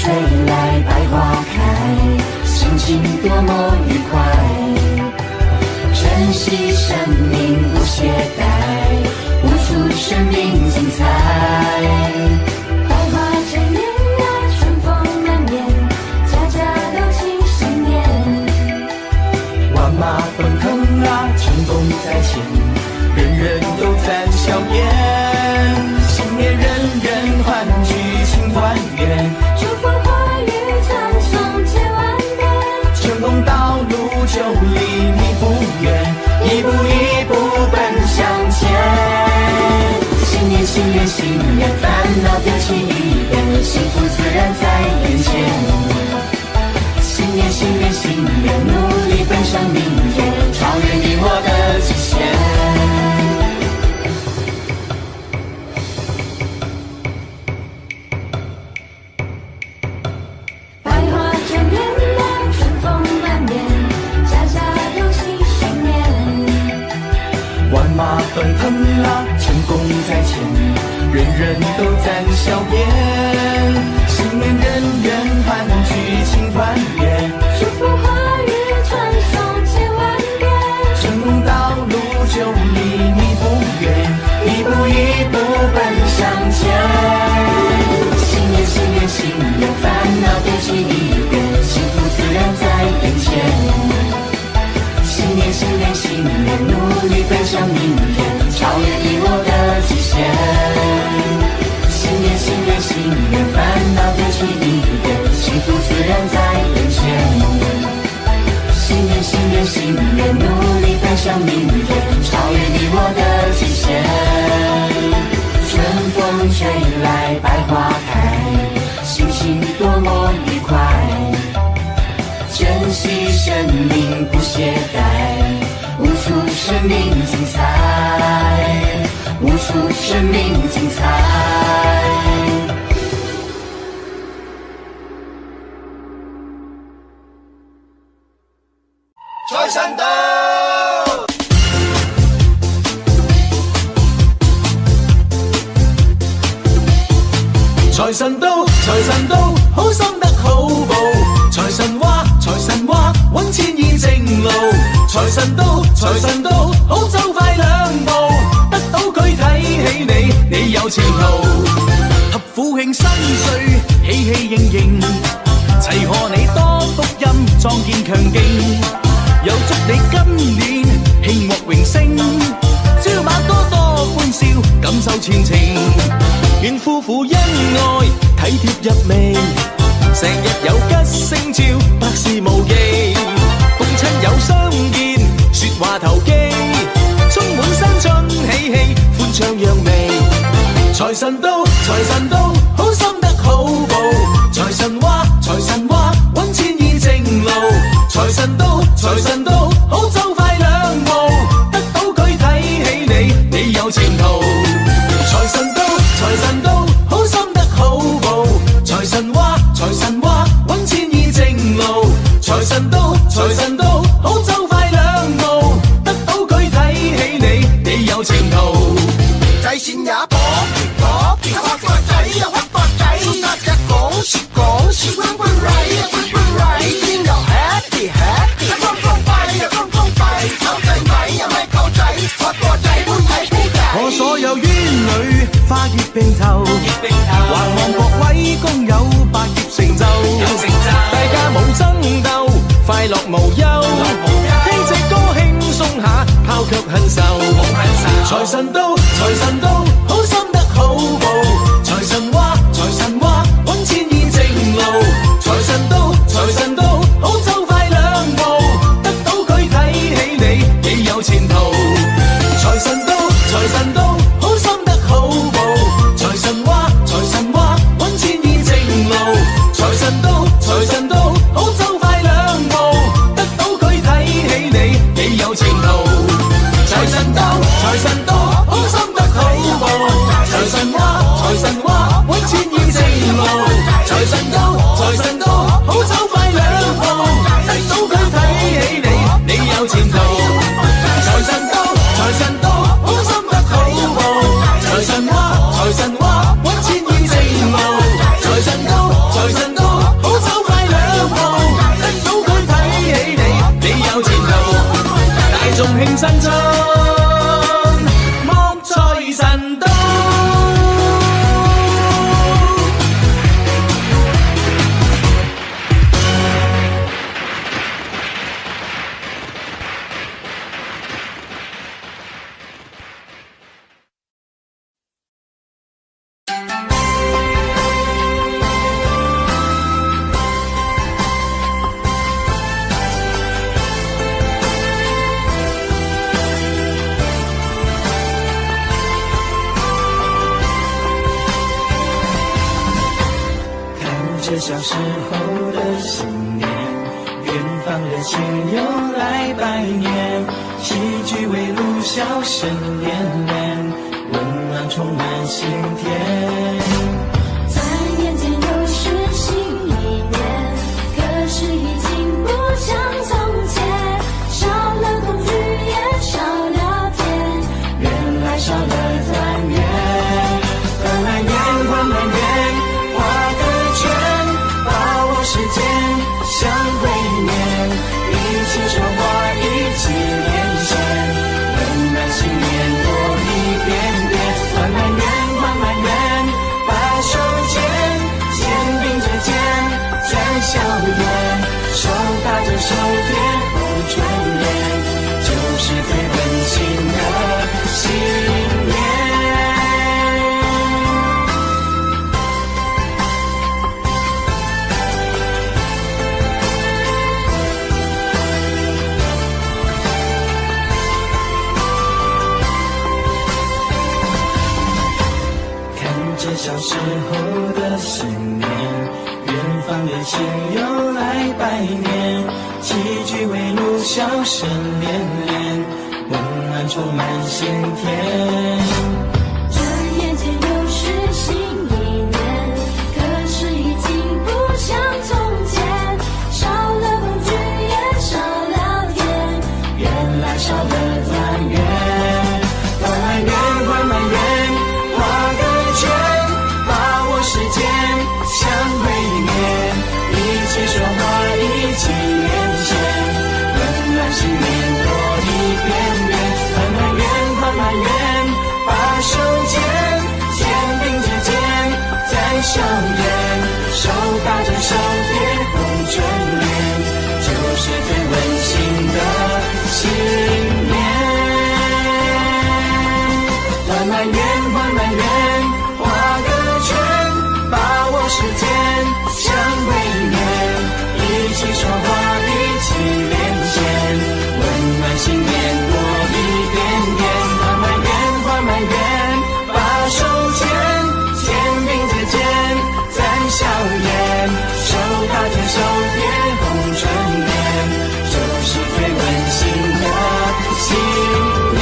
吹来百花开，心情多么愉快，珍惜生命不懈怠，悟出生命精彩。百花争艳啊，春风满面，家家都庆新年。万马奔腾啊，成功在前，人人都赞笑颜。新年人人欢聚庆团圆，祝福话语传颂千万遍，成功道路就离你不远，一步一步奔向前。新年新年新年，烦恼丢弃一边，幸福自然在眼前。新年新年新年，努力奔向明天，超越你我的极限。马奔腾啊，成功在前，人人都赞笑颜。新年人人欢聚庆团圆，祝福话语传颂千万遍，成功道路就离你不远，一步一步奔向前。新年新年新年，烦恼丢弃一边，幸福自然在眼前。新年新年新年，努力奔向明天，超越你我的极限。新年新年新年，烦恼丢弃一边，幸福自然在眼前。新年新年新年，努力奔向明天，超越你我的极限。春风吹来百花开，心情多么愉快，珍惜生命不懈怠，悟出生命精彩，悟出生命精彩。财神到，财神到，财神到，好心得好報。財神話，財神話，揾錢易正路。財神到，財神到，好走快兩步，得到佢睇起你，你有前途。合府慶新歲，喜氣盈盈，齊賀你多福音，壯健強勁。又祝你今年慶獲榮升，朝晚多多歡笑，感受前程。願夫婦恩愛，體貼入微。成日有吉星照，百事無忌。逢親友相見，說話投機，充滿新春喜氣，歡唱揚眉。財神到，財神到，好心得好報。財神話，財神話，揾錢易正路。財神到，財神到，好走快兩步，得到佢睇起你，你有前途。財神到，財神到，好心得好報。財神話，財神話，揾錢易正路。財神到，財神到，好走快兩步，得到佢睇起你，你有前途。仔錢也搏，他發個仔又發個仔，得一講説講説，滾滾嚟啊滾滾嚟，你見又 happy happy， 公公幣又公公幣，溝仔米又咪溝仔，發個仔搬睇鋪仔。我所有冤侶花葉並頭，還望各位工友百業成就，大家冇爭鬥，快樂無憂，聽隻歌輕鬆下，拋卻恨愁。財神到，財神到，好心得好報。財神話，財神話，揾錢易正路。財神到，財神到，好走快兩步，得到佢睇起你，你有前途。財神到，財神到，好心得好報。財神話，財神話，揾錢易正路。財神到，財神到，好走快兩步，得到佢睇起你，你有前途。財神到，財神到，好心得好報。着小时候的信念，远方热情又来拜年，齐聚围炉，笑声连连，温暖充满心田。转眼间又是新一年，可是已经不像从前，少了恐惧也少了甜，原来少了团圆。团满圆，团满圆，画个圈，把握时间，相会面，一起说话，一起连线，温暖新年多一点点。团满圆，团满圆，把手牵，肩并着肩，在笑颜，手搭着手贴后春联，就是最温馨的新年。小时候的信念，远方热情又来拜年，齐聚围炉，笑声连连，温暖充满心田。转眼间又是新一年，可是已经不像从前，少了恐惧也少了甜，原来少了团圆。团满圆，团满圆，画个圈，把握时间，相会面，一起说话，一起连线，温暖新年多一点点。团满圆，团满圆，把手牵，肩并着肩，在笑颜，手搭着手贴红春联，就是最温馨的新年。团满圆，团满圆，画个圈，把握时间，相会面，一起说话，一起连线，温暖新年多一点点。团满圆，团满圆，把手牵，肩并着肩，在笑颜，手搭着手贴红春联，就是最温馨的新年。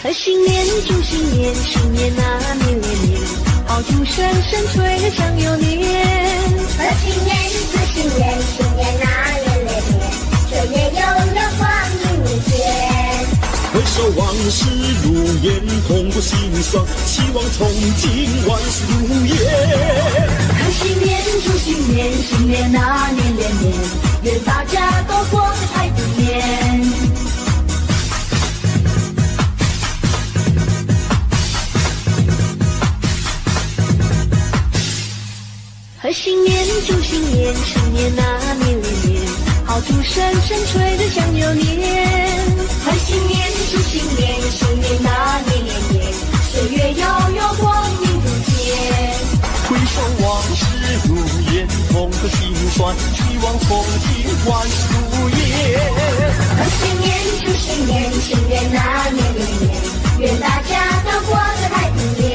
贺新年，祝新年，新年啊年连年，爆竹声声吹得像牛年。贺新年，祝新年，新年啊年连年，岁月悠悠光阴无限。回首往事如烟，痛过心酸，希望从今万事如愿。贺新年，祝新年，新年啊年连年，愿大家都过得太平年。贺新年，祝新年，新年啊年连年，爆竹声声吹得像牛年。贺新年，祝新年，新年啊年连年，岁月悠悠光阴如箭。回首往事如烟，痛过心酸，希望从今万事如愿。贺新年，祝新年，新年啊年连年，愿大家都过得太平年。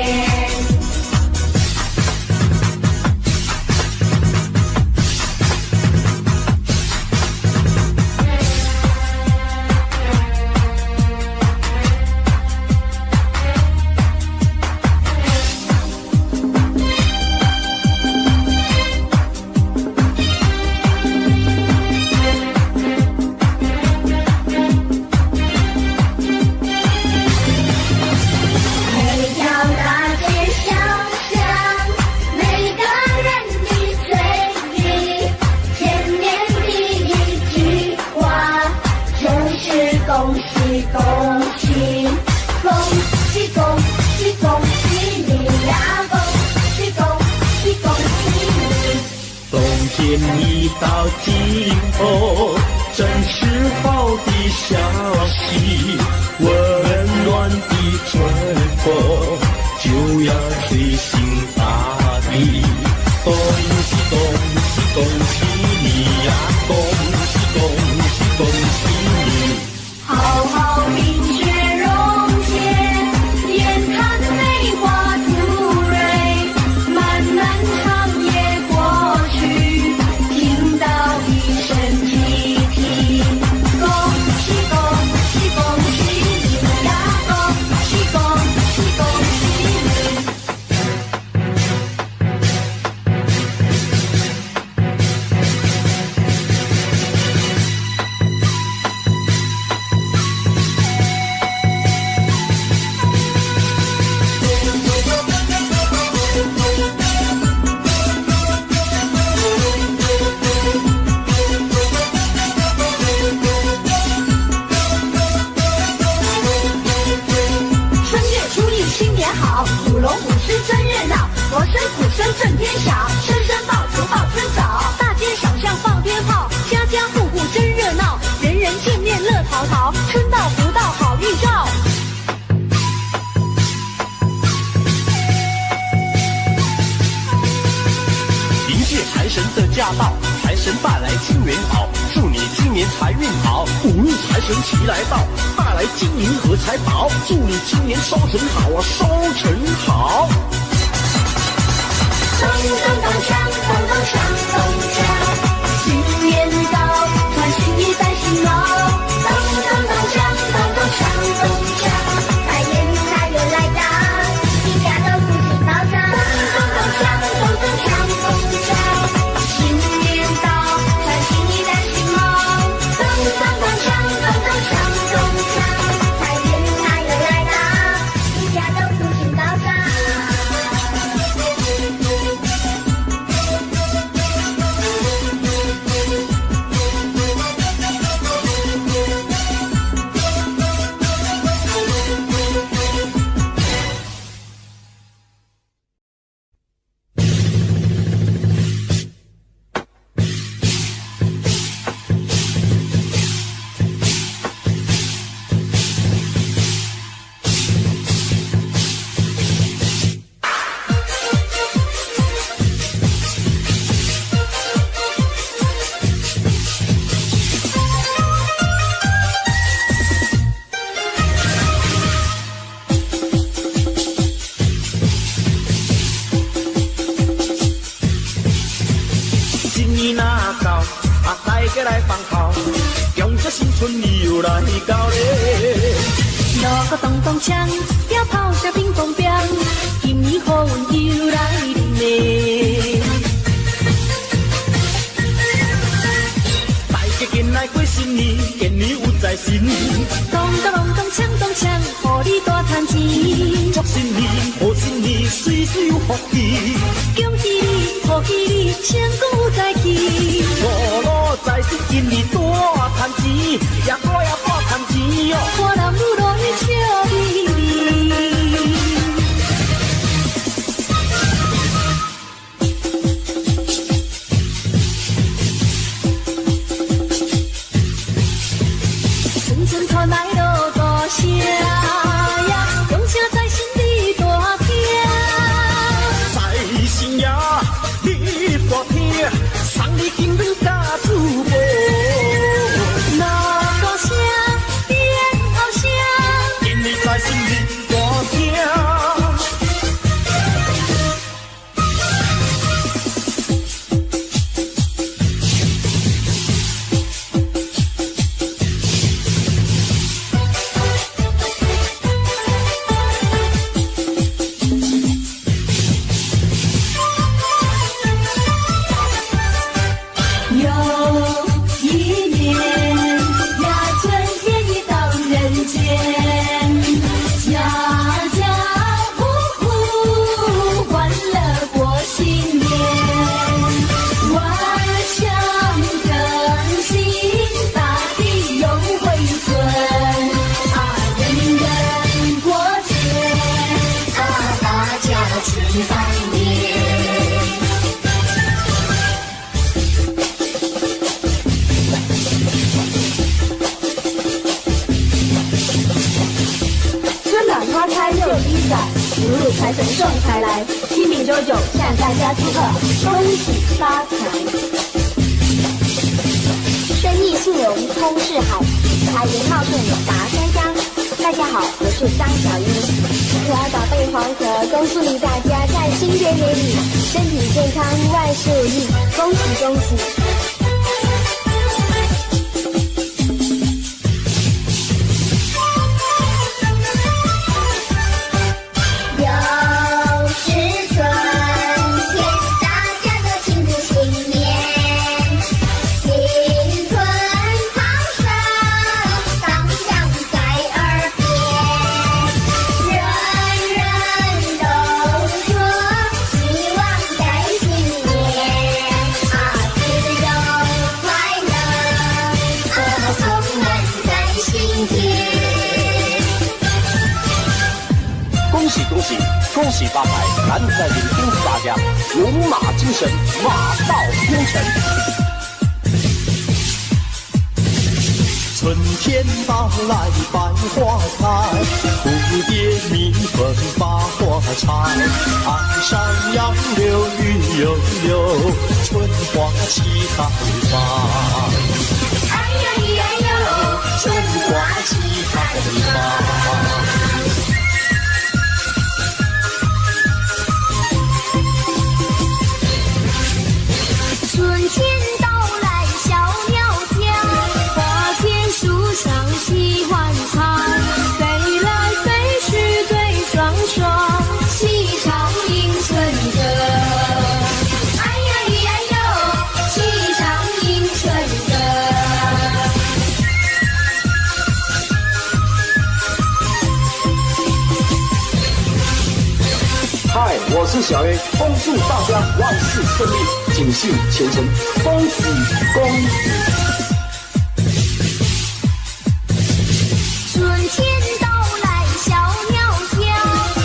已到尽头，真是好的消息，温暖的春风就要吹醒大地。恭喜恭喜恭喜你呀！恭喜恭喜恭喜你！好好冰雪融解，眼看梅花吐蕊，漫漫长夜过去，听到一声啼啼。恭喜恭喜恭喜你呀！恭喜恭喜恭喜你！春月初一新年好，舞龙舞狮真热闹，锣声鼓声震天响，声声爆竹报春早。大街小巷放鞭炮，家家户户真热闹，人人见面乐淘淘，春到福到好预兆。迎接财神的驾到，财神带来金元宝，祝你今年财运好，五路财神齐来到，带来金银和财宝，祝你今年收成好啊，收成好。咚咚咚锵，咚咚锵咚锵，新年到，穿新衣戴新袄，咚咚咚锵，咚咚锵咚锵，财源财又来到，一家都福气高涨，咚咚咚锵，咚咚锵咚锵，新年到，穿新衣戴新袄，咚咚咚锵，咚咚锵咚锵，财源财又来到，一家都福气高涨。新年若到，啊，大家来放炮，恭祝新春又来到咧。锣鼓咚咚锵，鞭炮声乒乓乓，今年好运又来临咧。大家紧来过新年，今年有财神。咚咚咚咚锵咚锵，互你大赚钱。祝新年，贺新年，岁岁有福气。恭喜你，贺喜你，成功有财气。五路财神今年大赚钱，也大赚钱哟。我男女乐意笑眯眯。阵阵传来锣鼓声呀，恭请财神你大听。财神爷，你大听，送你幸运加祝福。锣鼓声，鞭炮声，今年财神你大声。又一年呀，春天已到人间，家家户户欢乐过新年，万象更新，大地永回春，啊，人人过节，啊，大家齐拜年。拜寿礼仔，如入财神送财来，清明周九向大家祝贺，恭喜发财。生意兴隆通四海，财源茂盛达三江。大家好，我是张小英，可爱宝贝黄河，恭祝大家在新的年里身体健康，万事如意，恭喜恭喜！恭喜发财！咱在这里恭喜大家，有马精神，马到功成。春天到来百花开，蝴蝶蜜蜂把花采。岸上杨柳云悠悠，春花齐开放。哎呀咿呀哟，春花齐开放。春天到来小鸟叫，花间树上喜欢采，飞来飞去对双双，齐唱迎春歌。哎呀咿呀哟，齐唱迎春歌。嗨，我是小 A， 恭祝大家万事顺利，锦绣前程，恭喜恭喜！春天到来小鸟叫，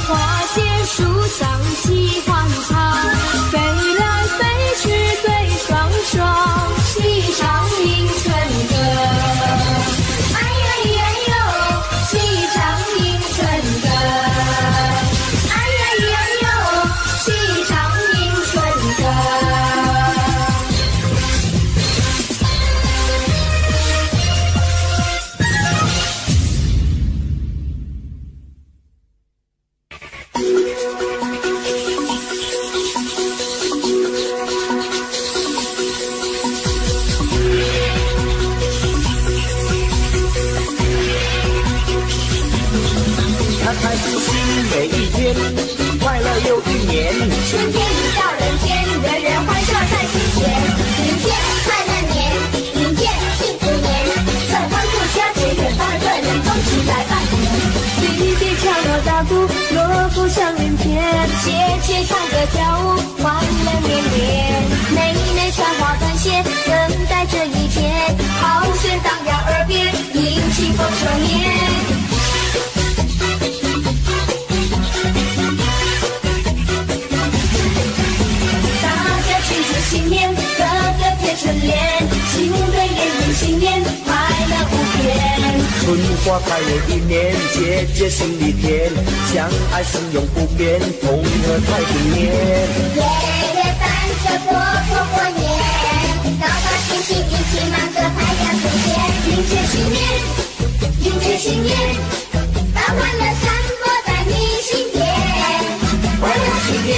花间树上喜欢采，飞来飞去对双双，齐唱迎春歌。哎呀咿呀哟，齐唱迎春歌。哎呀咿呀哟，齐唱迎春歌。开开心心每一天，快乐又一年。春天一到人间，人人欢笑在心田。迎接快乐年，迎接幸福年，春光不消，节远方的人恭喜来拜年。弟弟敲锣打鼓，锣鼓响连天，姐姐唱歌跳舞，欢乐绵绵。妹妹穿花穿鞋，等待这一天，好声荡漾耳边，迎庆丰收年。新年，个个贴春联，新对联迎新年，快乐无边。春花开又一年，节节心里甜，相爱心永不变，同乐太平年。夜夜伴着过年，高高兴兴一起忙着太阳出现，迎接新年，迎接新年，把欢乐散播在你心田，快乐新年，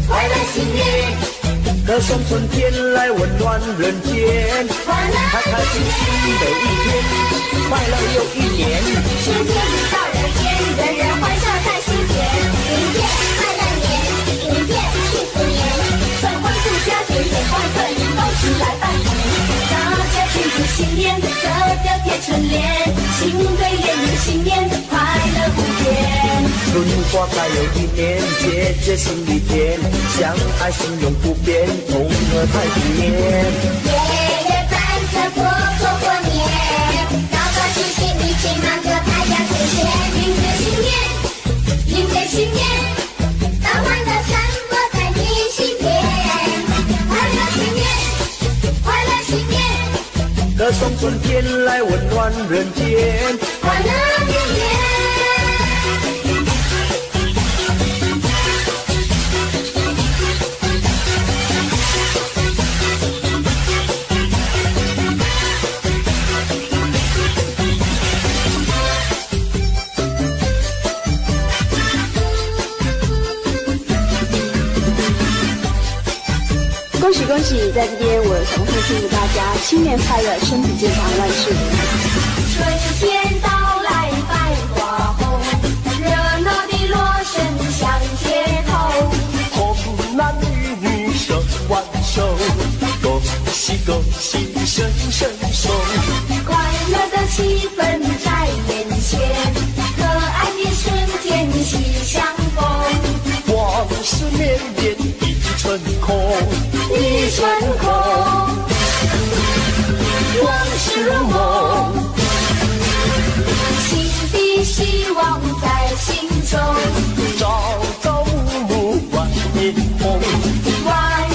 快乐新年。歌颂春天来温暖人间，开开心心每一天，快乐又一年。春天一到人间，人人欢笑在心田，迎接快乐年，迎接幸福年，春光不消，节远方的人恭喜来拜年。大家庆祝新年，个个贴春联，新对联迎新年，快乐无边。春花开又一年，节节心里甜，相爱心永不变，同乐太平年。夜夜伴着过年，高高兴兴一起忙着太阳出现，迎接新年，迎接新年，把欢乐散播在你心田，快乐新年，快乐新年，歌颂春天来温暖人间，快乐年年。恭喜恭喜！在这边我想会祝福大家新年快乐，身体健康，万事如意。春天到来百花红，热闹的锣声响街头。红男绿女手挽手，恭喜恭喜声声送。快乐的气氛在眼前，可爱的瞬间喜相逢。往事绵绵一春空，一春空，往事如梦，新的希望在心中。朝朝暮暮万年红，万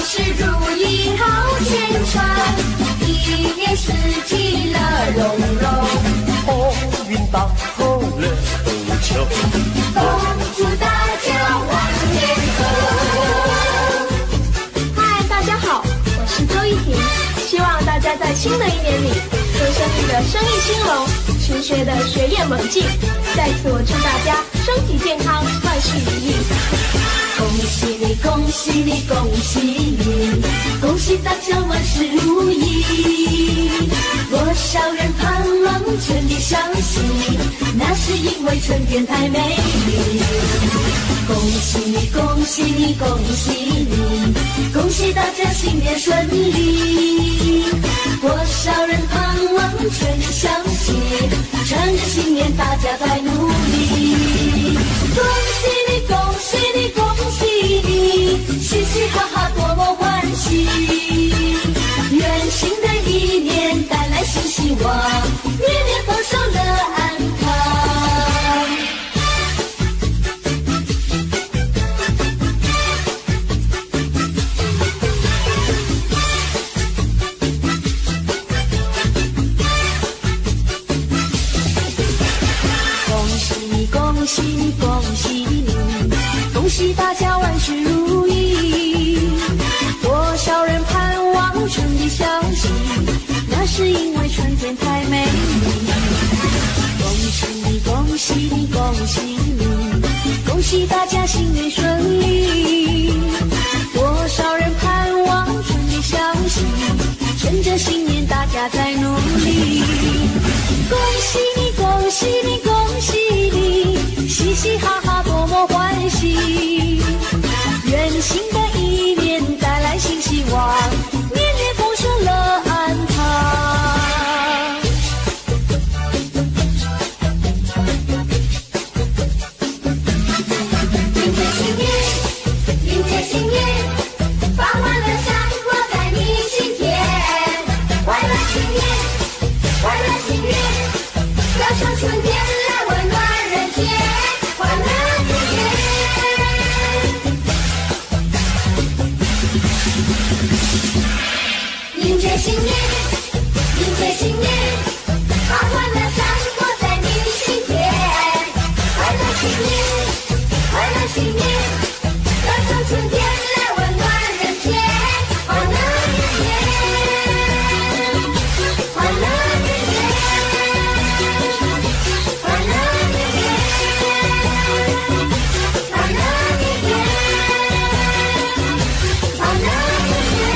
事如意好前程，一年四季乐融融。红云当头乐不穷，恭祝大家万年红。嗨，大家好，我是周一婷，希望大家在新的一年里，做生意的生意兴隆，学学的学业猛进。在此我祝大家身体健康，万事如意。恭喜你，恭喜你，恭喜你，恭喜大家万事如意。多少人盼望春天消息，那是因为春天太美丽。恭喜你，恭喜你，恭喜你，恭喜大家新年顺利。多少人盼望春天消息，趁着新年大家在努力。恭喜你，恭喜你，恭喜你，嘻嘻哈哈多么欢喜。愿新的一年带来新希望，年年丰收乐安康。恭喜你，恭喜你，恭喜你，恭喜大家万事如意。多少人盼望春的消息，那是因为春天太美丽。恭喜你，恭喜你，恭喜你，恭喜大家新年顺利。多少人盼望春的消息，趁着新年大家在努力。恭喜你，恭喜你，恭喜你，嘻嘻哈哈多么欢喜。愿新的一年带来新希望，年年丰收乐安康。迎接新年，迎接新年，把欢乐散播在你心田。快乐新年，快乐新年，歌唱春天来温暖人间。快乐新年。迎接新年，迎接新年，把欢乐散播在你心田。快乐新年，快乐新年，歌唱春天来温暖人间。快乐新年，快乐新年，快乐新年，快乐新年，快乐新年。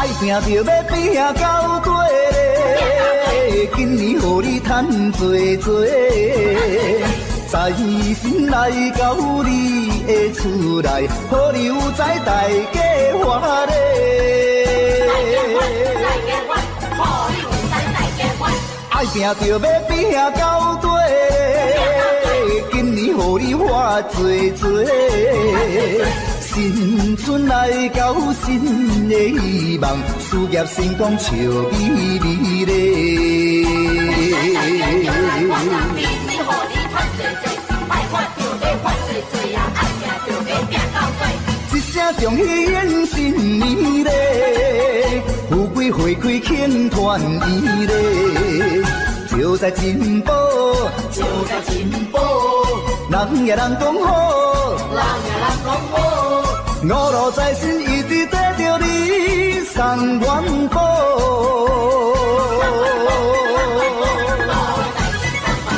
爱拼着要拼到底嘞，今年予你赚多多，在心内到你的厝内，好你有在大家欢嘞。爱拼着要拼到底，今年予你花多多，新春来到新的希望，事业成功笑眯眯嘞。一声恭喜迎新年嘞，富贵花开庆团圆嘞，就在进步，就在进步，人也人讲好，人也人讲好，五路财神一直跟着你送元宝。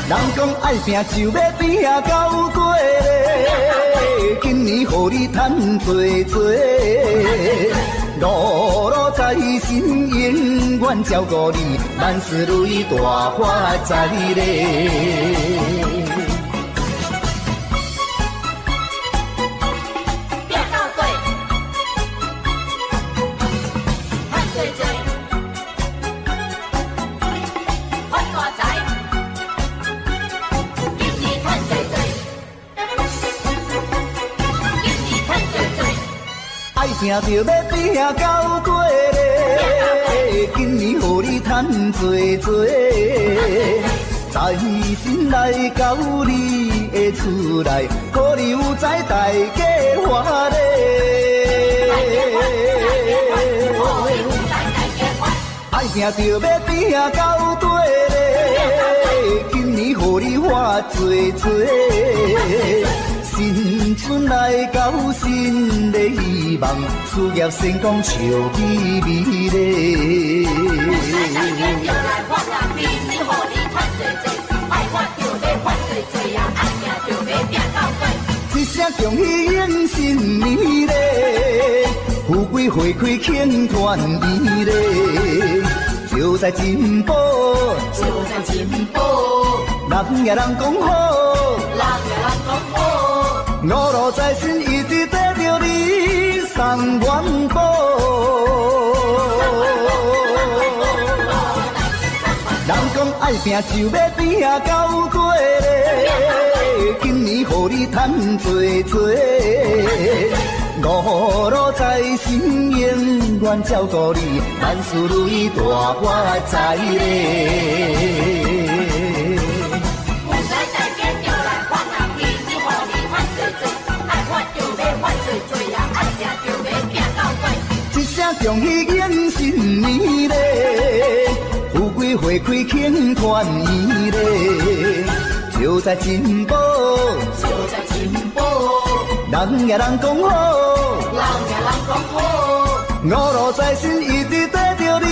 人讲爱拼就要拼到底嘞，今年予你赚多多，五路财神永远照顾你，万事如意大发财嘞。拼着要拼到底嘞，今年予你赚多多，在心内到你的厝内，好你有在大家欢嘞。爱拼着要拼到底嘞，今年予你花多多。新春来到新的希望，事业成功笑眯眯嘞。一声恭喜迎新年嘞，富贵花开庆团圆嘞，就在进步，就在进步，人也人讲好，人也人讲好。五路财神一直跟着你送元宝，人讲爱拼就要拼到底嘞，今年予你赚多多，五路财神永远照顾你，万事如意大发财嘞。一声恭喜迎新年嘞，富贵花开庆团圆嘞，就在进步，就在进步，人也人讲好，人也人讲好，五路财神一直跟着你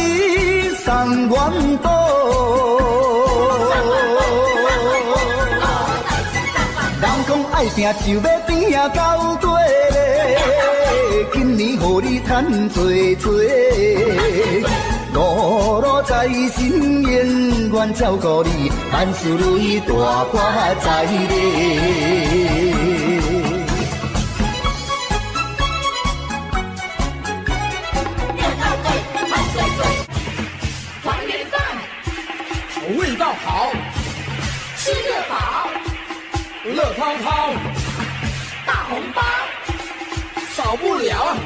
送元宝。人讲爱拼就要拼到底嘞，今年予你赚多多，五路财神永远照顾你，万事如意大发财嘞。味道好，吃得饱，乐淘淘，大红包少不了。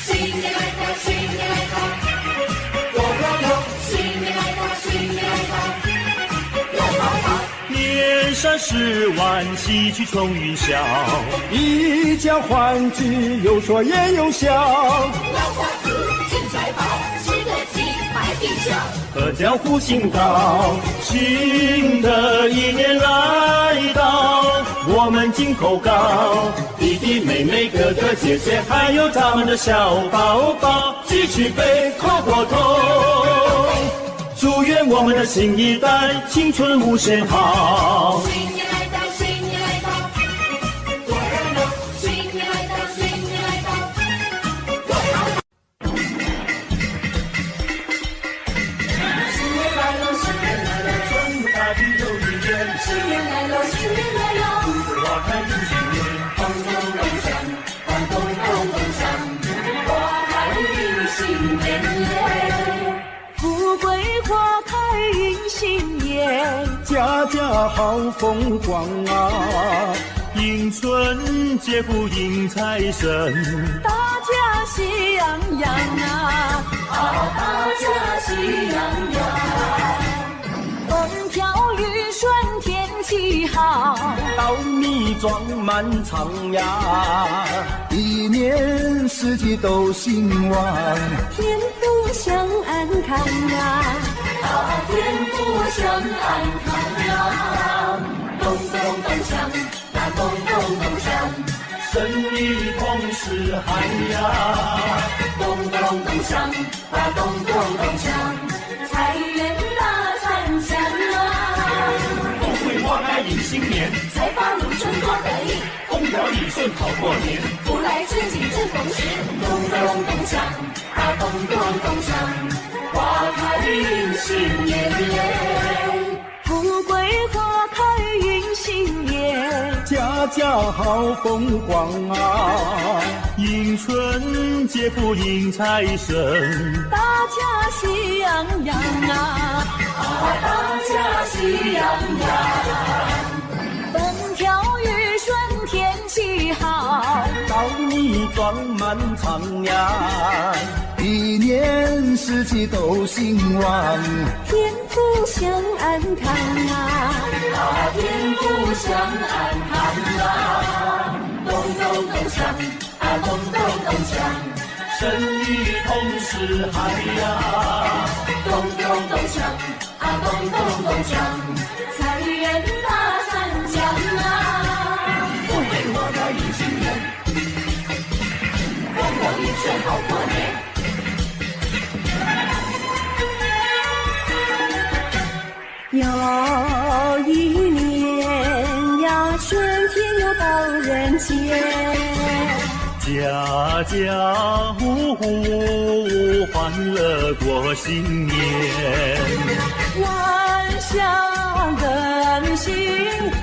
新年来到，新年来到，我飘飘。新年来到，新年来到，乐淘淘。年三十晚喜去冲云霄，一家欢聚有说也有笑。老瓜子进财宝，吃得起买地小。阖家福星高，新的一年来到，我们金口高，弟弟妹妹哥哥姐姐，还有他们的小宝宝，举起杯口口痛，祝愿我们的新一代青春无限好。新年来到，新年来到，多热闹！新年来到，新年来到，多好！新年来哟，富贵花开迎新年，咚咚咚锵，咚咚咚锵，花开迎新年耶。富贵花开迎新年，家家好风光啊！迎春接福迎财神，大家喜洋洋啊！大家喜洋洋。风调雨顺天气好，稻米装满仓呀，一年四季都兴旺，天福享安康呀！天福享安康呀！咚咚咚锵，咚咚咚锵，生意同时嗨呀！咚咚咚锵，咚咚咚锵，财源大三响啊！富贵花开迎新年，财发如春多得意，风调雨顺好过年，福来知己正逢时，咚咚咚锵，咚咚咚锵，花开迎新年耶！富贵花开迎新年，家家好风光啊！迎春接福迎财神，大家喜洋洋啊！大家喜洋洋。风调雨顺天气好，稻米装满仓呀，一年四季都兴旺，天福享安康啊！天福享安康啊！咚咚咚锵，咚咚咚锵，生意同时嗨呀！咚咚咚锵，咚咚咚锵，财源大三江啊！富贵花开迎新年，风调雨顺好过年。又一年呀，春天又到人间，家家户户欢乐过新年，万象更新，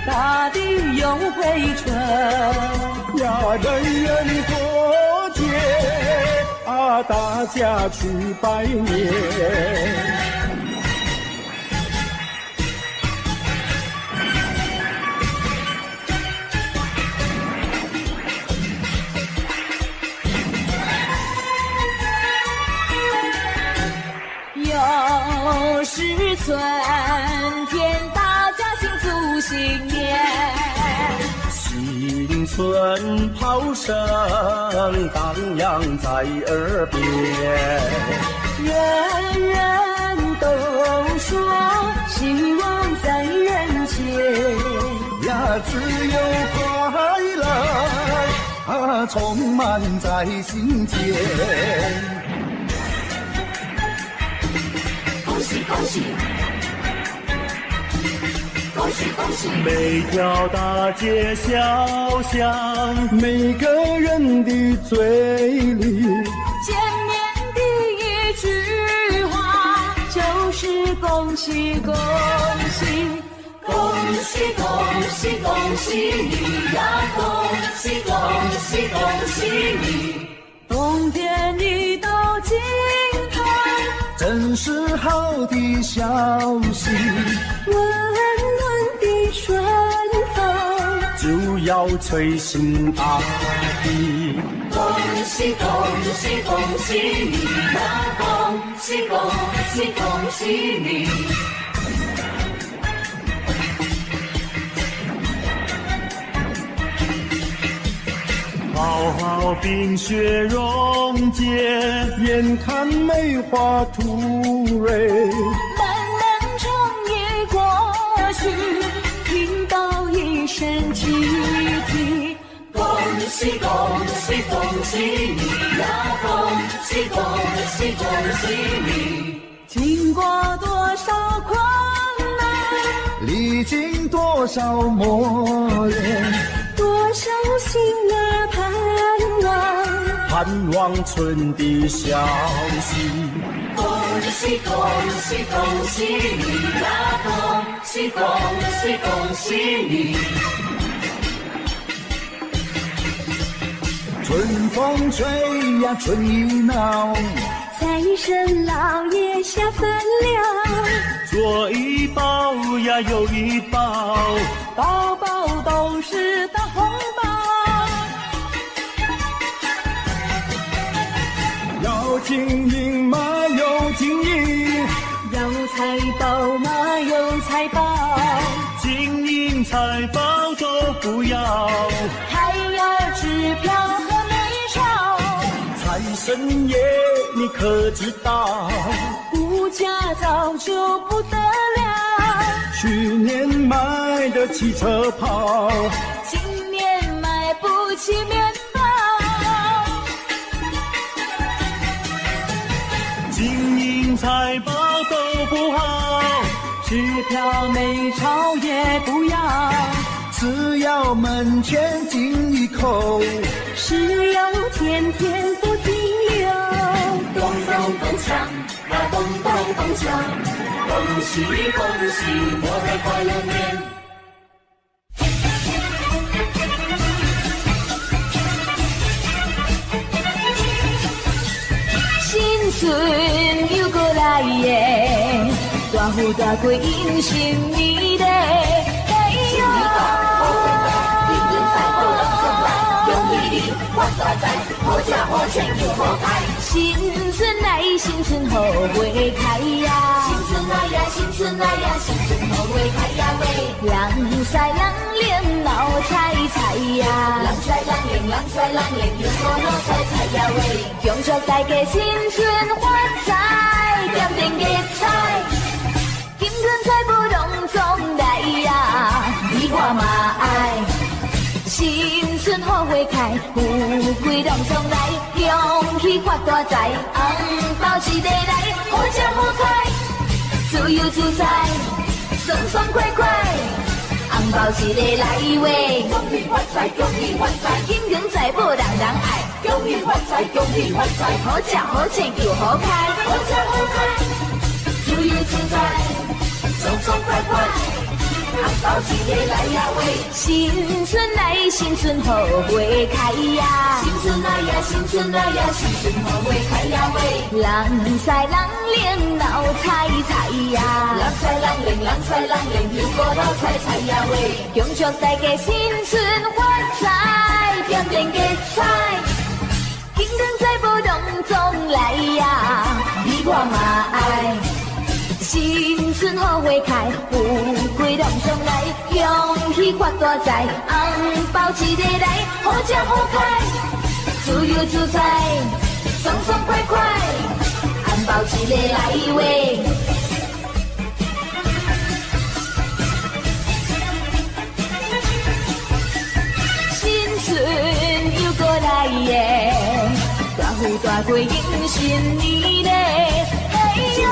大地又回春呀，人人过节啊，大家去拜年。又是春天，大家庆祝新年，新春炮声荡漾在耳边，人人都说希望在人间呀，只有快乐充满在心间。恭喜恭喜，恭喜恭喜！每条大街小巷，每个人的嘴里，见面第一句话就是恭喜恭喜，恭喜恭喜恭喜你呀！恭喜恭喜恭喜你！冬天里到尽头，真是好的消息，温暖的春风就要吹醒大地。恭喜恭喜恭喜你呀！恭喜恭喜恭喜你！好好冰雪融解，眼看梅花吐蕊，漫漫长夜过去，听到一声汽笛，恭喜恭喜恭喜你呀！恭喜恭喜恭喜你！经过多少困难，历经多少磨练，多少心儿盼望，盼望春的消息。恭喜恭喜恭喜你呀！恭喜恭喜恭喜你！春风吹呀春意闹，财神老爷下凡了，左一包呀右一包，包包都是大红包。有金银嘛有金银，有财宝嘛有财宝，金银财宝都不要，还要支票和美钞。财神爷你可知道，物价早就不得了，去年买的汽车跑，今年买不起面包。金银财宝都不好，支票美钞也不要，只要门前进一口，石油天天不停留。咚咚咚锵，那咚咚咚锵，恭喜恭喜，我的快乐年。新春又过来耶，大富大贵迎新年嘞！哎呦！发大财，好吃好穿又好开。新春来，新春好花开呀！新春来呀，新春来呀，新春好花开呀喂！人赛人灵闹彩彩呀！人赛人灵，人赛人灵，又好闹彩彩呀喂！恭祝大家新春发财，点点吉彩，金银财宝拢总来呀！你我嘛爱。新春好花开，富贵拢总来，恭喜发大财，红包一个来，好吃好开，自由自在，爽爽快快，红包一个来喂，恭喜发财，恭喜发财，金银财宝人人爱，恭喜发财，恭喜发财，好吃好穿又好开，好吃好开，自由自在，爽爽快快。红包一个来呀喂，新春来，新春好花开呀！新春来呀，新春来呀，新春好花开呀喂！人赛人灵闹彩彩呀！人赛人灵，人赛人灵，又过闹彩彩呀喂！恭祝大家新春发财，点点吉彩，金银财宝拢总来呀！你我嘛爱。新春好花开，富贵拢总来，恭喜发大财，红包一个来，好吃好开，自由自在，爽爽快快，红包一个来喂。新春又过来耶，大富大贵迎新年嘞，哎呦！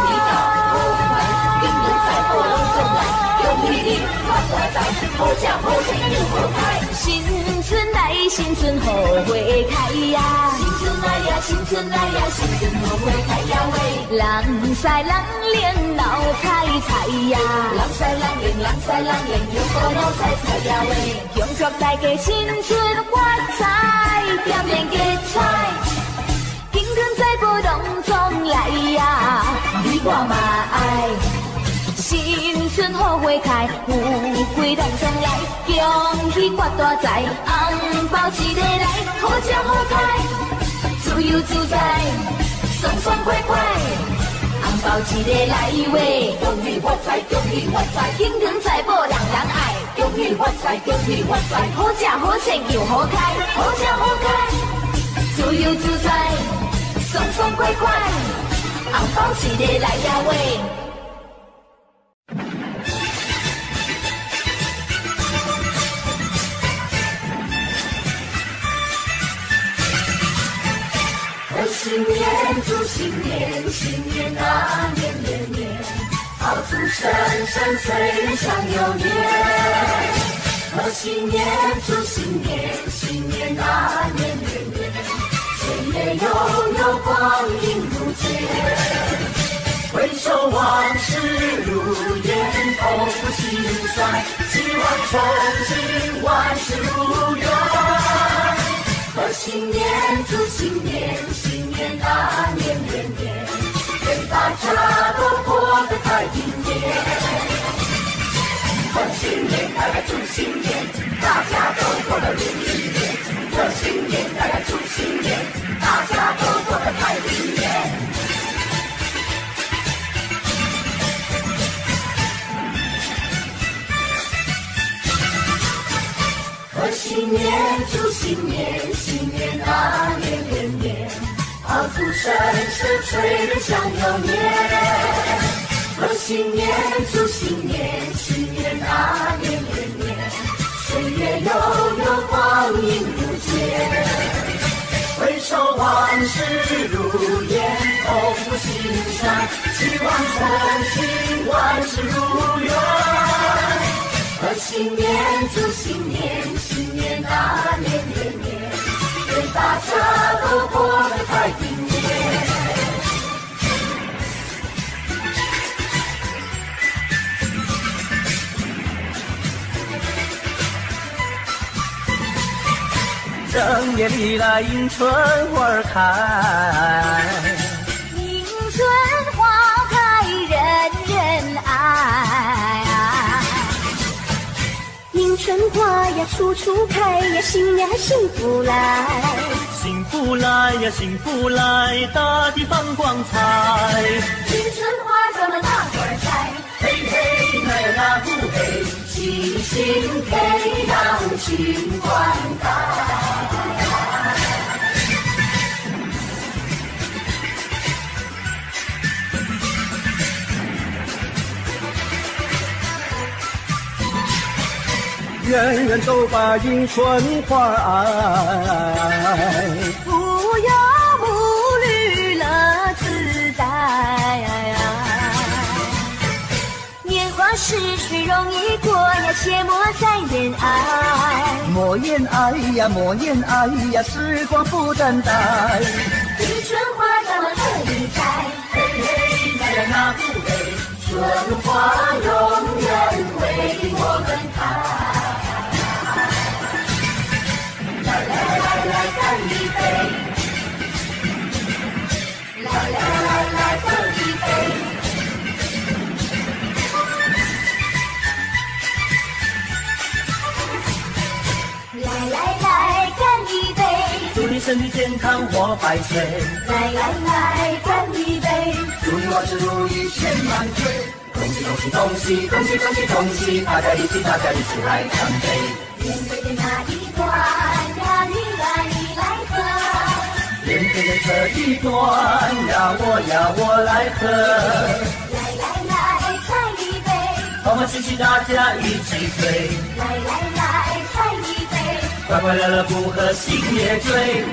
好吃好穿又好开，新春来，新春好花开呀！新春来呀，新春来呀，新春好花开呀喂！人赛人灵闹彩彩呀！人赛人灵，人赛人灵，又好闹彩彩呀喂！恭祝大家新春发财，点点吉彩，金银财宝拢总来呀！你我嘛爱。新春好花开，富贵拢总来，恭喜发大财，红包一个来，好吃好开，自由自在，爽爽快快，红包一个来喂！恭喜发财，恭喜发财，金银财宝人人爱，恭喜发财，恭喜发财，好吃好穿又好开，好吃好开，自由自在，爽爽快快，红包一个来呀喂！新年祝新年，新年啊年年年，好祝生生岁长有年。贺新年祝新年，新年啊年年年，岁月悠悠光阴如箭。帅，希望成行，万事如愿。贺新年，祝新年，新年大年连年，愿大家都过得太平年。贺新年，大家祝新年，大家都过得如意年。贺新年，大家祝新年，大家都过得太平年。贺新年，祝新年，新年大年连年，炮竹声声催人想又年。贺新年，祝新年，新年大年连年，岁月悠悠，光阴不减。回首往事如烟，痛不心酸，希望成行，万事如愿。贺新年，祝新年，新年大年连年，愿大家都过得太平年。正月里来迎春花开，迎春花开人人爱。迎春花呀处处开呀，新年幸福来。幸福来呀幸福来，大地放光彩。迎春花咱们大伙儿栽，嘿嘿那那不嘿，齐心培养情灌溉。人人都把迎春花爱，无忧无虑乐自在。年华逝去容易过呀，切莫再恋爱。莫言爱呀，莫言爱呀，时光不等待。迎春花咱们这里栽，嘿嘿那呀那不嘿，春花永远为我们开。来来来来干一杯，来来来来干一杯。来来来干一杯，祝你身体健康活百岁。来来来干一杯，祝你万事如意千万岁。恭喜恭喜恭喜恭喜恭喜恭喜，大家一起来干杯。面对的那一段呀，你来喝。面对的这一段呀，我来喝。来来来再一杯，欢欢喜喜大家一起醉。来来来再一杯，快快乐乐不喝心也醉。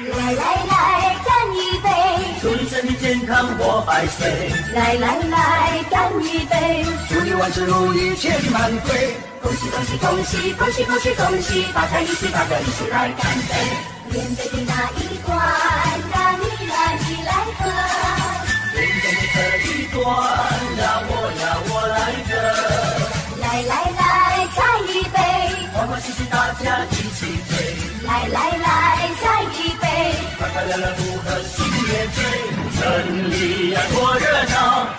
来来来干一杯，祝你身体健康活百岁。来来来干一杯，祝你万事如意千万岁。恭喜恭喜恭喜恭喜恭喜恭喜，大家一起来干杯。面对的那一段呀，你来喝。面对的这一段呀，我来喝。来来来再一杯，欢欢喜喜大家一起醉。来来来再一杯，快快乐乐不喝心也醉。城里呀多热闹，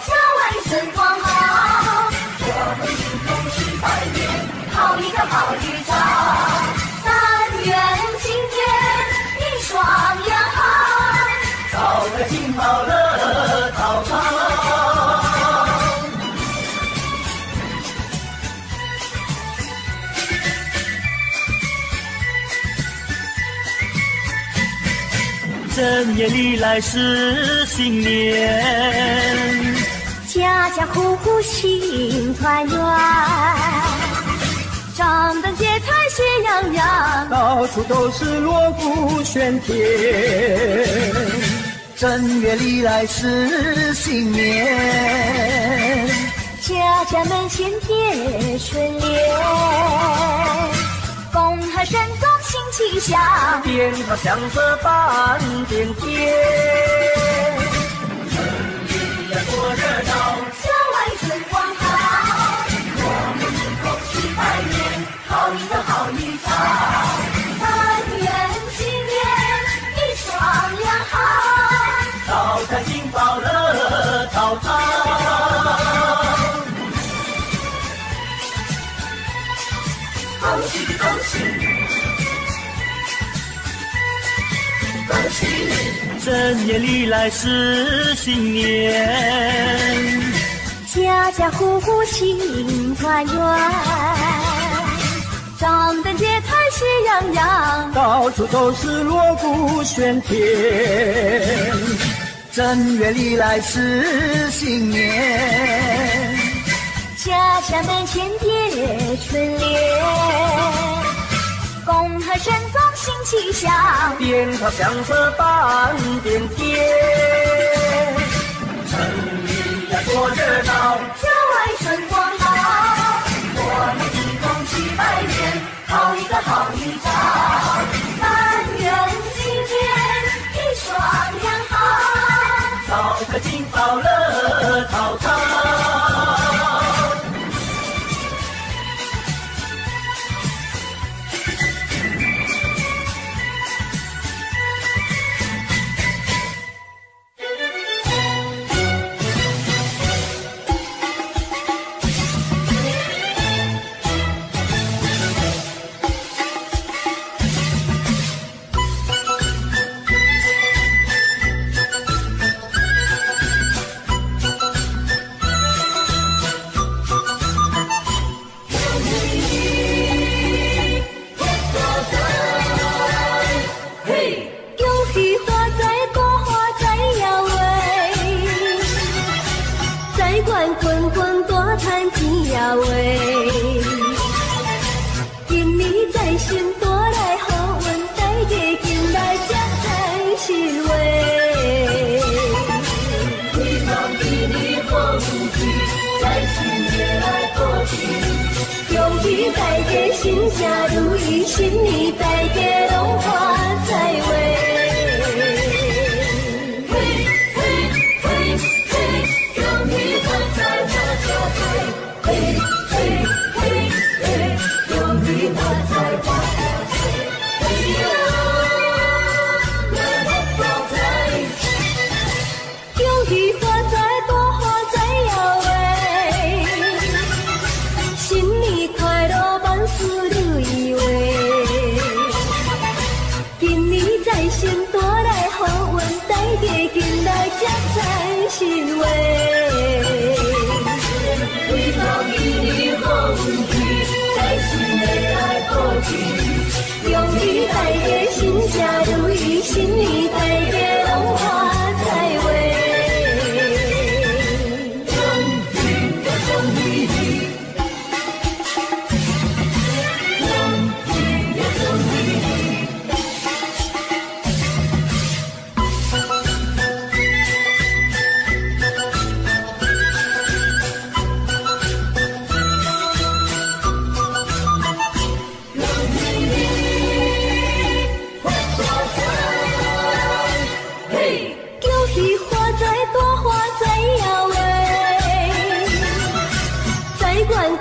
家万声光好，我们恭喜拜年，好一个好预兆。但愿今天你双阳好，早个金宝乐淘淘。正月里来是新年，家家户户庆团圆，张灯结彩喜洋洋，到处都是锣鼓喧天。正月里来是新年，家家门前贴春联。神宗新气象，鞭炮响彻半边天。城里呀多热闹，郊外春光好，我们一口气拜年，好一个好一场。但愿今年一双两好，早餐金宝乐陶陶。恭喜恭喜，恭喜你！正月里来是新年，家家户户庆团圆，张灯结彩喜洋洋，到处都是锣鼓喧天。正月里来是新年，家家门前贴春联，恭贺神宗新气象，鞭炮响彻半边天。城里呀多热闹，郊外春光好，我们一同去拜年，好一个好一场。但愿今年一双两好，早餐金宝乐陶陶。大家心家如意，新年大家拢发财喂！嘿嘿嘿嘿，恭喜发财发发财！嘿嘿嘿嘿，恭喜发财发发财！嘿呀，来发财！恭喜发财多发财呀喂！新年快乐，万事如意喂！今年财神带来好运，大家进来接财神喂！为防一年好运气，财神来来保庇。恭喜大家心家如意，新年大家拢发财喂！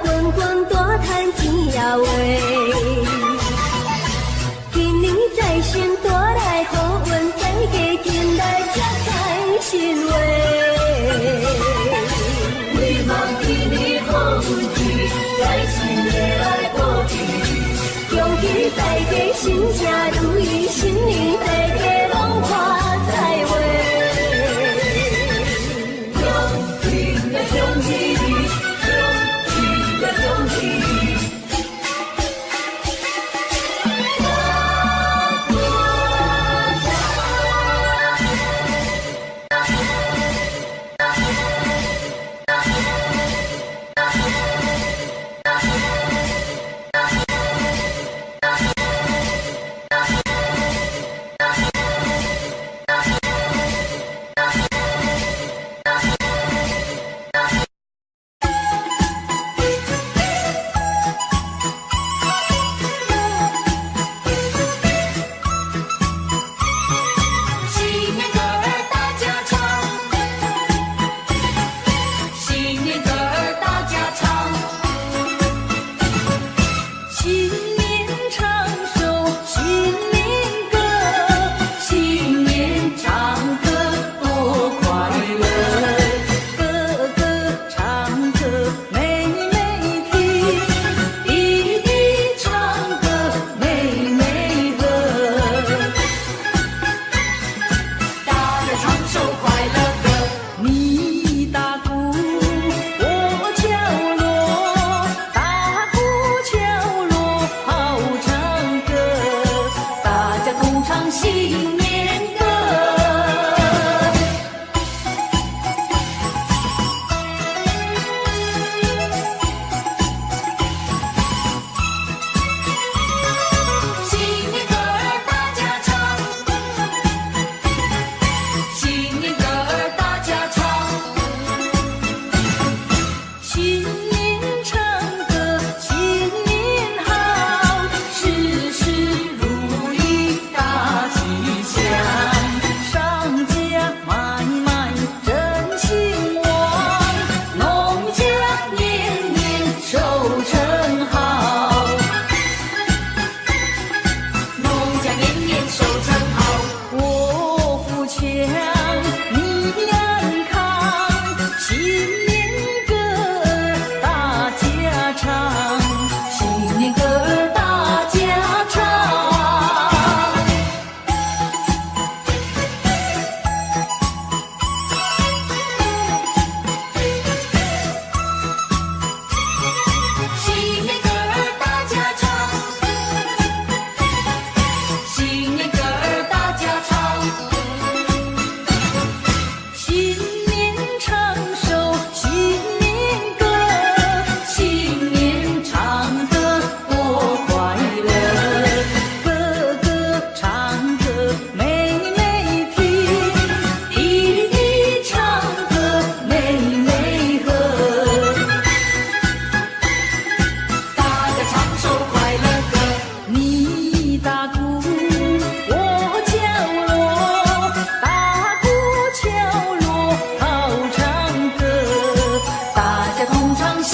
滚滚大赚钱呀喂！今年财神带来好运，大家进来接财神喂！为望今年好运气，财神来来保庇。恭喜大家心家如意，新年大家拢发财喂！恭喜呀恭喜你！恭喜你！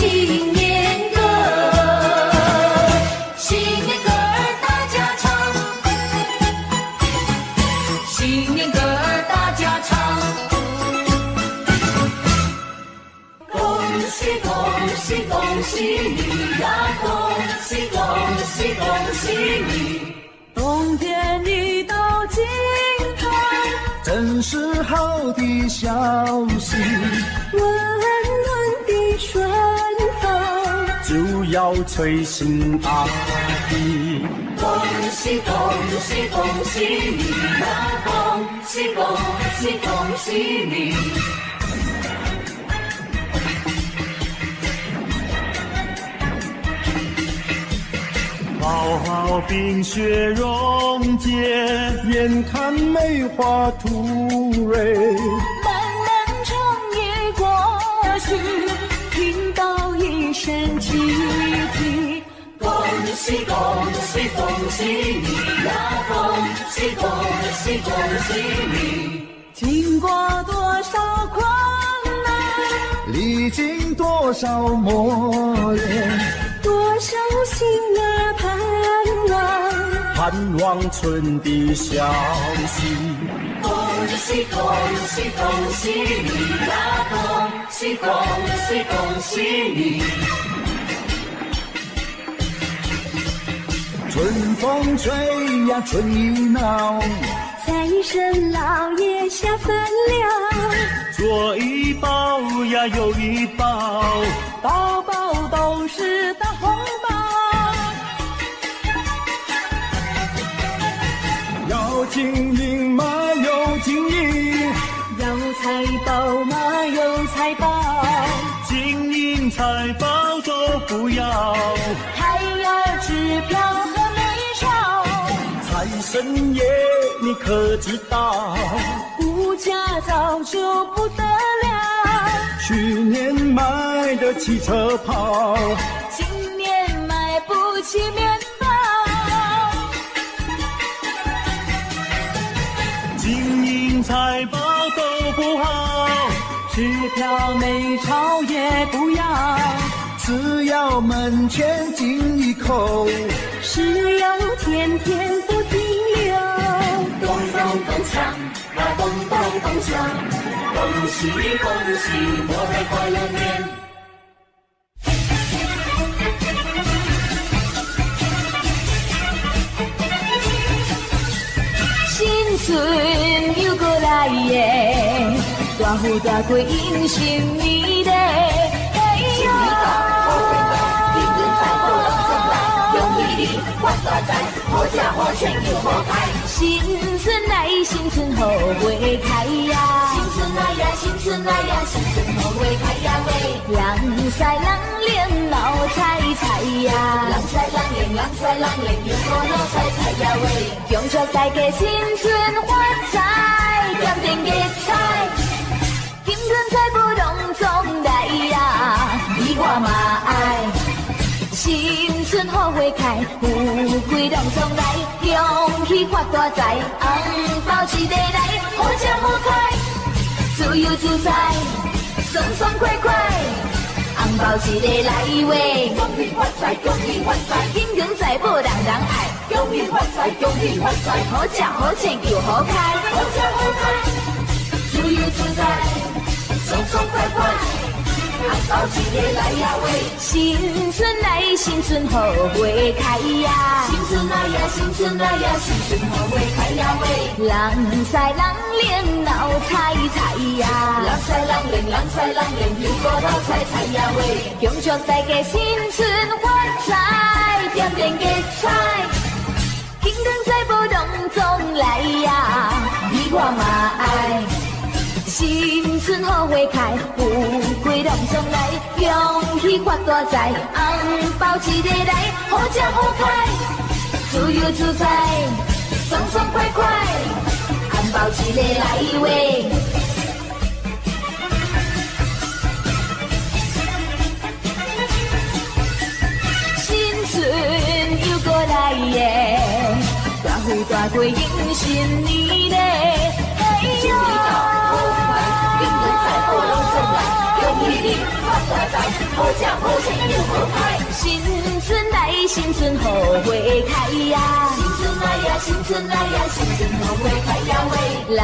新年歌，新年歌儿大家唱，新年歌儿大家唱。恭喜恭喜恭喜你呀！恭喜恭喜恭喜你！冬天一到尽头，真是好的消息。温暖的春风就要吹醒大地。恭喜恭喜恭喜你呀！恭喜恭喜恭喜你！好好冰雪融解，眼看梅花吐蕊，漫漫长夜过去，听到一声集体。恭喜恭喜恭喜你呀！恭喜恭喜恭喜你！经过多少困难，历经多少磨练，多少心儿盼望，盼望春的消息。恭喜恭喜恭喜你呀！恭喜恭喜恭喜你！春风吹呀春意闹，财神老爷下凡了，左一包呀右一包，包包都是大红包。要金银嘛有金银，要财宝嘛有财宝，金银财宝都不要，还要支票和美钞。财神爷你可知道，物价早就不得了，去年买的汽车跑，今年买不起面包。金银财宝都不好，支票美钞也不要，只要门前进一口，只要天天不停留。咚咚咚锵，啊咚咚咚锵，恭喜恭喜，我的快乐年。新春又过来耶，大富大贵迎新年嘞！哎新年到，好运来，金银财宝拢进来，恭喜你发大财，好吃好穿又好开。新春来，新春好花开呀！新春来呀，新春来呀，新春好花开呀喂！人赛人连老彩彩呀！人赛人连，人赛人连，又过老彩彩呀喂！恭祝大家新春发财，点点吉彩，金银财宝拢总来呀！你我嘛爱。新春好花开，富贵拢总来，恭喜发大财，红包一个来，好吃好开，自由自在，爽爽快快，红包一个来喂，恭喜发财，恭喜发财，金银财宝人人爱，恭喜发财，恭喜发财，好吃好穿又好开，好吃好开，自由自在，爽爽快快。红包一个来呀喂！新春来，新春好花开呀！新春来呀，新春来呀，新春好花开呀喂！人赛人连老彩彩呀！人赛人连，人赛人连，又过老彩彩呀喂！恭祝大家新春发财，点点吉彩，金银财宝拢总来呀！你我嘛爱。新春好花开，富贵拢总来，恭喜发大财，红包一个来，好吃好开，自由自在，爽爽快快，红包一个来喂！新春又过来耶，大富大贵迎新年嘞！哎呦！金银财宝拢进来，恭喜你发大财，好吃好穿又好开。新春来，新春好花开呀！新春来呀，新春来呀，新春好花开呀喂！人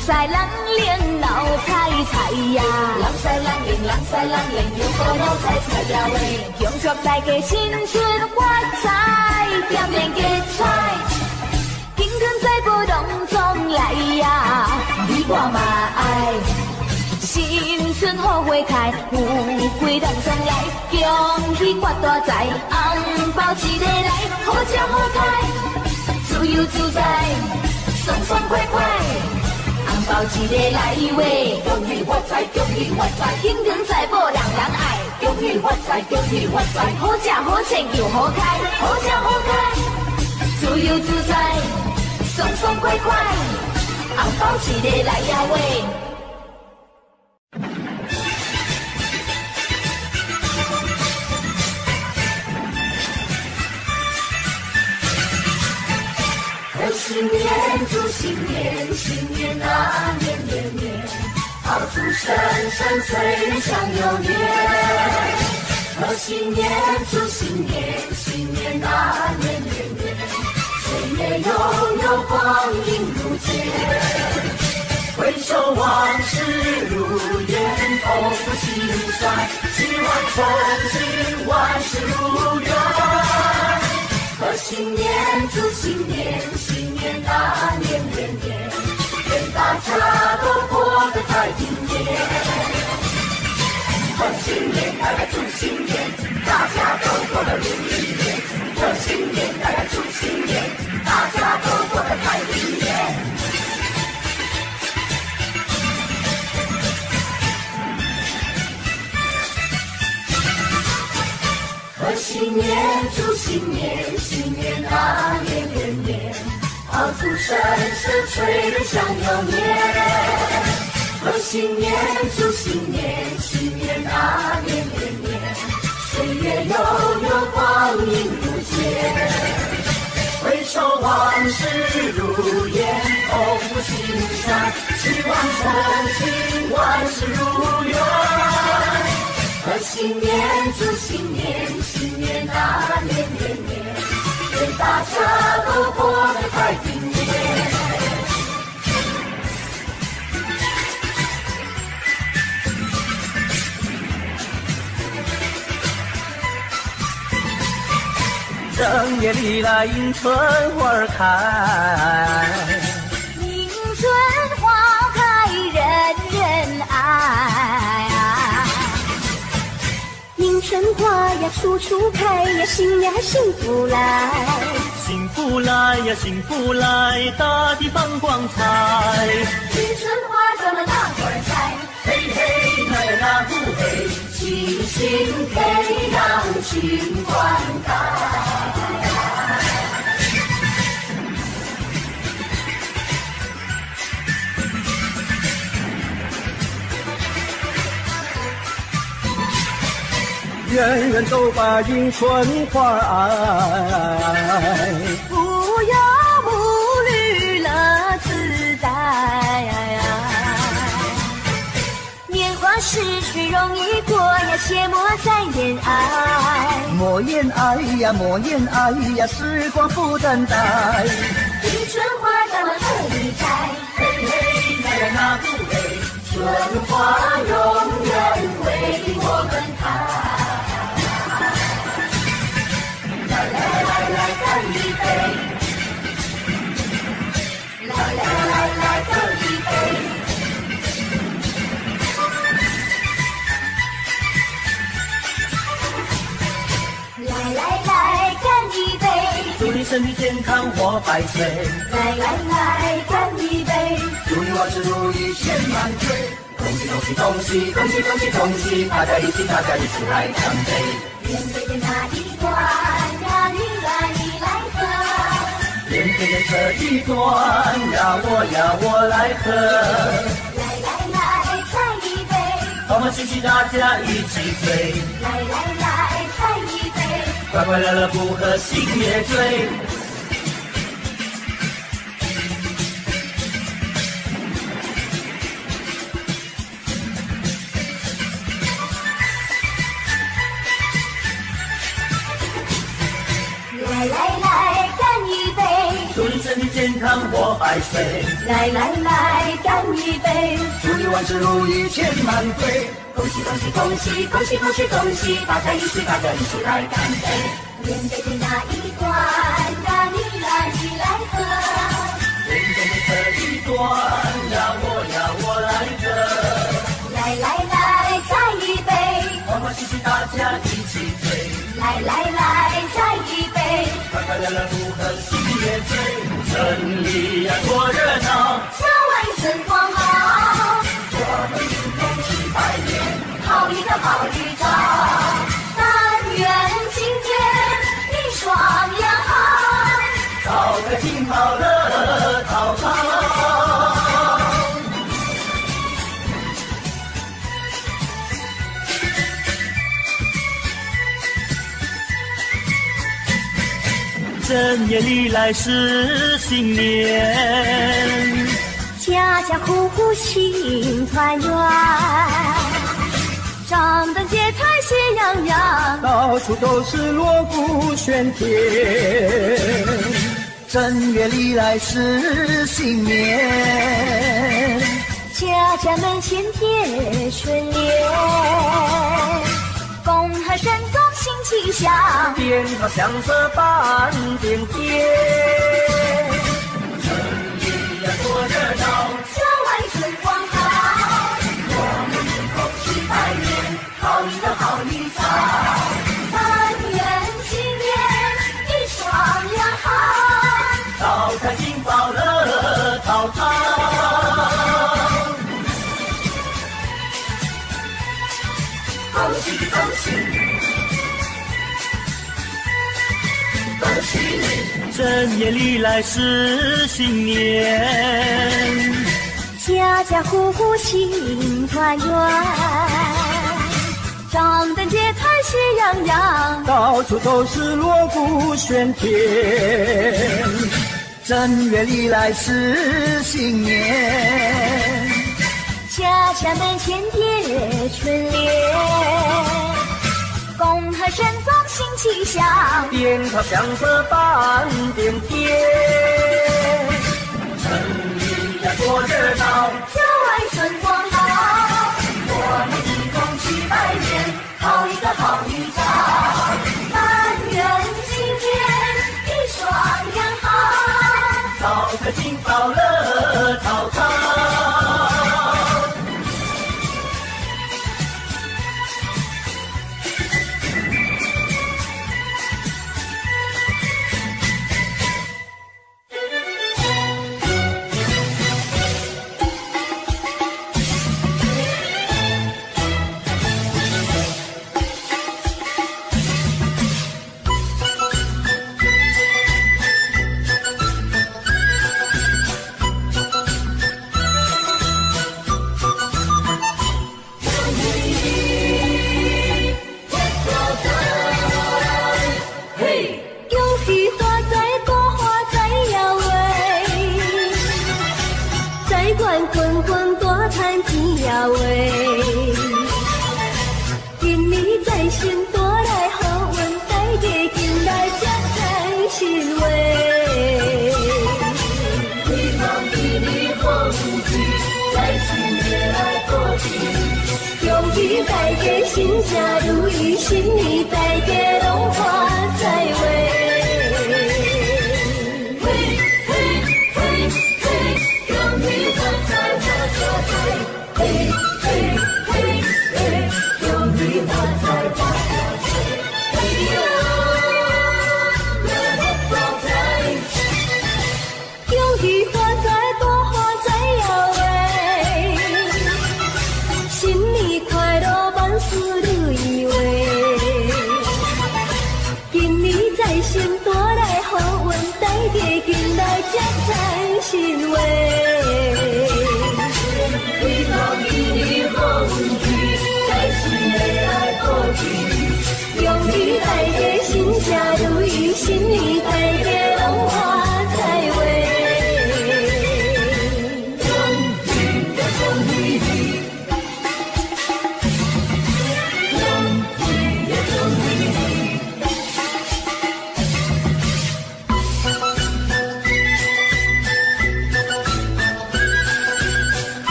赛人灵闹彩彩呀！人赛人灵，人赛人灵又好闹彩彩呀喂！恭祝大家新春发财，点点结彩，金光财宝隆中来呀！你我嘛爱。新春好花开，富贵人生来，恭喜发大财，红包一个来，好吃好开，自由自在，爽爽快快，红包一个来喂，恭喜发财，恭喜发财，金光财宝人人爱，恭喜发财，恭喜发财，好吃好穿又好开，好吃好开，自由自在，爽爽快快，红包一个来呀喂。新年祝新年，新年啊年年年，炮竹声声催想又年。贺新年祝新年，新年啊年年年，岁月悠悠光阴如箭。回首往事如烟，痛不心酸，希望从今万事如愿。贺新年祝新年，新年啊年年年，愿大家都过得太平年。贺新年大家祝新年，大家都过得如意年。贺新年大家祝新年，大家都过得太平年。贺新年祝新年，新年啊年年年，炮竹声声催人想又年。贺新年祝新年，新年啊年年年，岁月悠悠光阴如箭。回首往事如烟，痛不心酸，希望从今万事如愿。贺新年祝新年，新年啊年年年，愿大家都过得太平年。正月里来迎春花开，迎春花开人人爱。迎春花呀处处开呀，新呀幸福来，幸福来呀幸福来，大地放光彩。迎春花咱们大伙儿栽，嘿嘿那呀那不嘿，庆幸培养情灌溉。人人都把迎春花爱，无忧无虑乐自在。年华逝去容易过呀，切莫再恋爱。莫言爱呀，莫言爱呀，时光不等待。迎春花咱们这里栽，嘿嘿那呀那不嘿，春花永远为我们开。来来来来干一杯，来来来来干一杯。来来来干一杯，祝你身体健康活百岁。来来来干一杯，祝你万事如意千万岁。恭喜恭喜恭喜恭喜恭喜恭喜，大家一起来干杯。连杯的那一段呀，你来喝。连杯的这一段呀，我来喝。来来来再一杯，好嘛，谢谢大家一起醉。来来来再一杯，快快乐乐不喝心也醉。健康活百岁。来来来，干一杯！祝你万事如意，千万岁！恭喜恭喜恭喜恭喜恭喜恭喜！大家一起来干杯！连杯的那一罐，呀你来喝。连杯的这一段，呀我来喝。来来来，再一杯！欢欢喜喜大家一起醉。来来来，再一杯！快快乐乐不和喜也醉。城里呀多热闹，家外春光好。我们一同去拜年，好一个好日子，但愿今天你双阳好，早个金宝乐淘淘。正月里来是新年，家家户户庆团圆，张灯结彩喜洋洋，到处都是锣鼓喧天。正月里来是新年，家家门前贴春联，恭贺神宗新气象，鞭炮响彻半边天。城里呀多热闹，家外春光好，我们一同去拜年，好一个好日子，但愿今年你双阳好，早开金宝乐淘淘。恭喜恭喜恭喜你！正月里来是新年，家家户户庆团圆，张灯结彩喜洋洋，到处都是锣鼓喧天。正月里来是新年，家家门前贴春联，恭贺神宗新气象，鞭炮响彻半边天。城里呀多热闹，家外春光好，我们一同去拜年，好一个好日子，但愿今天你双阳好，早个金宝乐淘淘。大家心想如意，心里大家拢发财喂。嘿嘿嘿嘿，恭喜发财发财，嘿嘿嘿嘿，恭喜发财发财，嘿哟，乐发财，恭喜发财多发财呀喂，新年快乐万事如意喂，今年财神带来好运，大家进来接财神喂，希望今年好运气，财神会来保庇，恭喜大家心想如意，新年大家拢发财喂。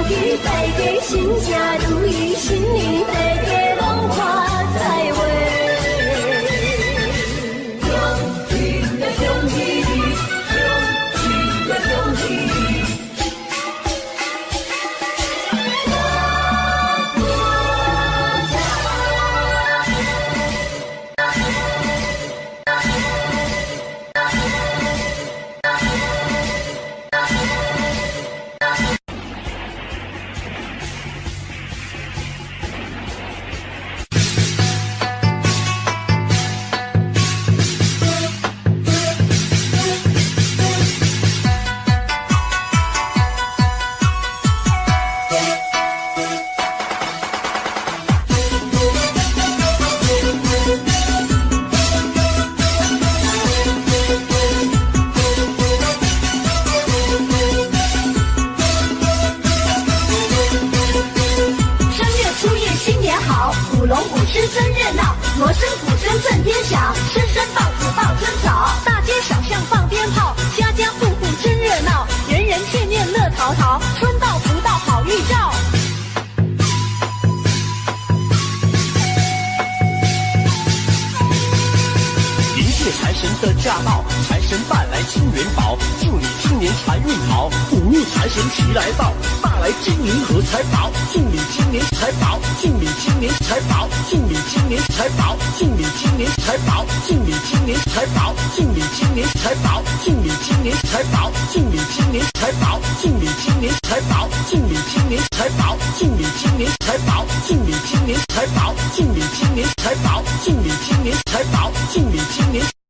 祈大家心正如意，新年大家拢发财话。恭喜呀恭喜你，恭喜呀恭喜你。祝你今年财宝，祝你今年财宝，祝你今年财宝，祝你今年财宝，祝你今年。